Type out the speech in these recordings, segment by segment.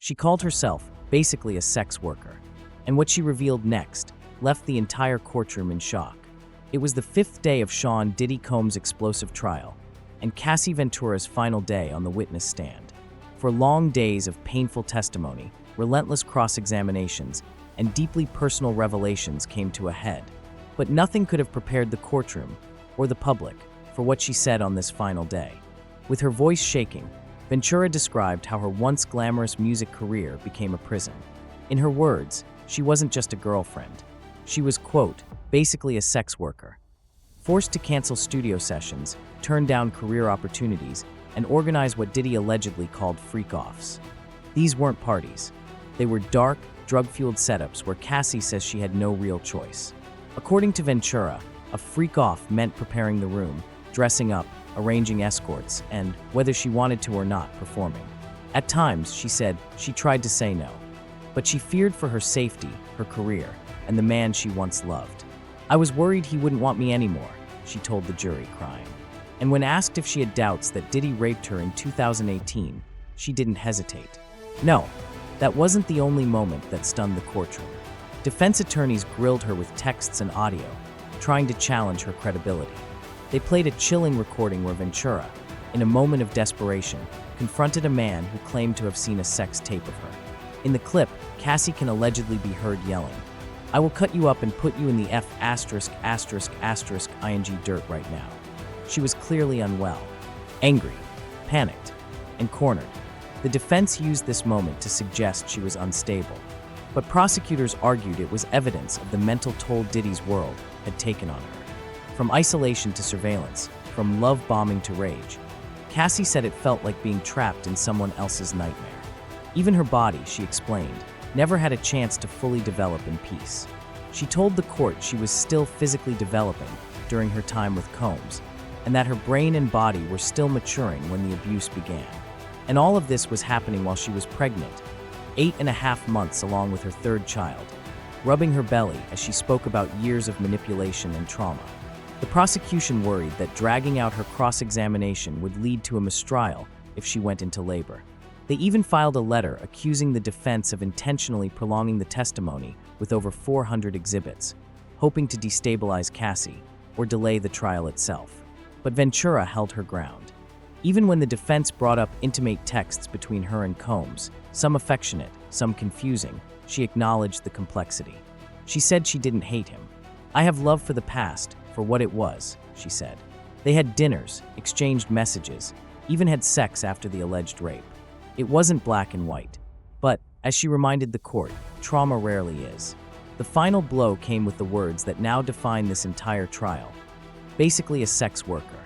She called herself basically a sex worker. And what she revealed next left the entire courtroom in shock. It was the fifth day of Sean Diddy Combs' explosive trial, and Cassie Ventura's final day on the witness stand. For long days of painful testimony, relentless cross-examinations, and deeply personal revelations came to a head. But nothing could have prepared the courtroom, or the public, for what she said on this final day. With her voice shaking, Ventura described how her once glamorous music career became a prison. In her words, she wasn't just a girlfriend. She was, quote, basically a sex worker. Forced to cancel studio sessions, turn down career opportunities, and organize what Diddy allegedly called freak-offs. These weren't parties. They were dark, drug-fueled setups where Cassie says she had no real choice. According to Ventura, a freak-off meant preparing the room, dressing up, arranging escorts, and, whether she wanted to or not, performing. At times, she said, she tried to say no. But she feared for her safety, her career, and the man she once loved. "I was worried he wouldn't want me anymore," she told the jury, crying. And when asked if she had doubts that Diddy raped her in 2018, she didn't hesitate. No, that wasn't the only moment that stunned the courtroom. Defense attorneys grilled her with texts and audio, trying to challenge her credibility. They played a chilling recording where Ventura, in a moment of desperation, confronted a man who claimed to have seen a sex tape of her. In the clip, Cassie can allegedly be heard yelling, "I will cut you up and put you in the *****ing dirt right now." She was clearly unwell, angry, panicked, and cornered. The defense used this moment to suggest she was unstable, but prosecutors argued it was evidence of the mental toll Diddy's world had taken on her. From isolation to surveillance, from love bombing to rage, Cassie said it felt like being trapped in someone else's nightmare. Even her body, she explained, never had a chance to fully develop in peace. She told the court she was still physically developing during her time with Combs, and that her brain and body were still maturing when the abuse began. And all of this was happening while she was pregnant, 8.5 months along with her third child, rubbing her belly as she spoke about years of manipulation and trauma. The prosecution worried that dragging out her cross-examination would lead to a mistrial if she went into labor. They even filed a letter accusing the defense of intentionally prolonging the testimony with over 400 exhibits, hoping to destabilize Cassie or delay the trial itself. But Ventura held her ground. Even when the defense brought up intimate texts between her and Combs, some affectionate, some confusing, she acknowledged the complexity. She said she didn't hate him. "I have love for the past, for what it was," she said. They had dinners, exchanged messages, even had sex after the alleged rape. It wasn't black and white. But, as she reminded the court, trauma rarely is. The final blow came with the words that now define this entire trial. Basically a sex worker.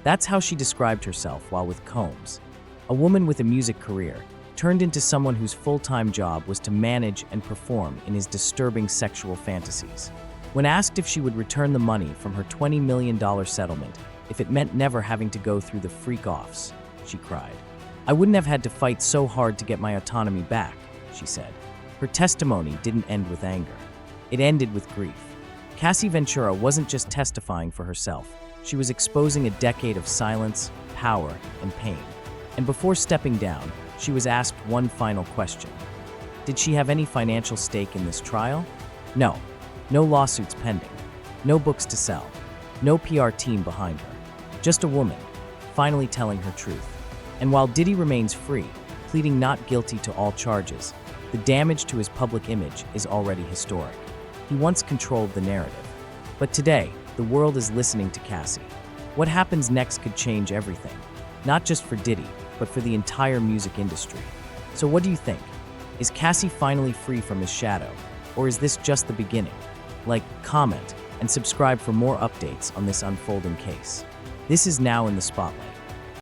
That's how she described herself while with Combs. A woman with a music career, turned into someone whose full-time job was to manage and perform in his disturbing sexual fantasies. When asked if she would return the money from her $20 million settlement if it meant never having to go through the freak-offs, she cried. "I wouldn't have had to fight so hard to get my autonomy back," she said. Her testimony didn't end with anger. It ended with grief. Cassie Ventura wasn't just testifying for herself. She was exposing a decade of silence, power, and pain. And before stepping down, she was asked one final question. Did she have any financial stake in this trial? No. No lawsuits pending. No books to sell. No PR team behind her. Just a woman, finally telling her truth. And while Diddy remains free, pleading not guilty to all charges, the damage to his public image is already historic. He once controlled the narrative. But today, the world is listening to Cassie. What happens next could change everything, not just for Diddy, but for the entire music industry. So what do you think? Is Cassie finally free from his shadow, or is this just the beginning? Like, comment, and subscribe for more updates on this unfolding case. This is Now in the Spotlight.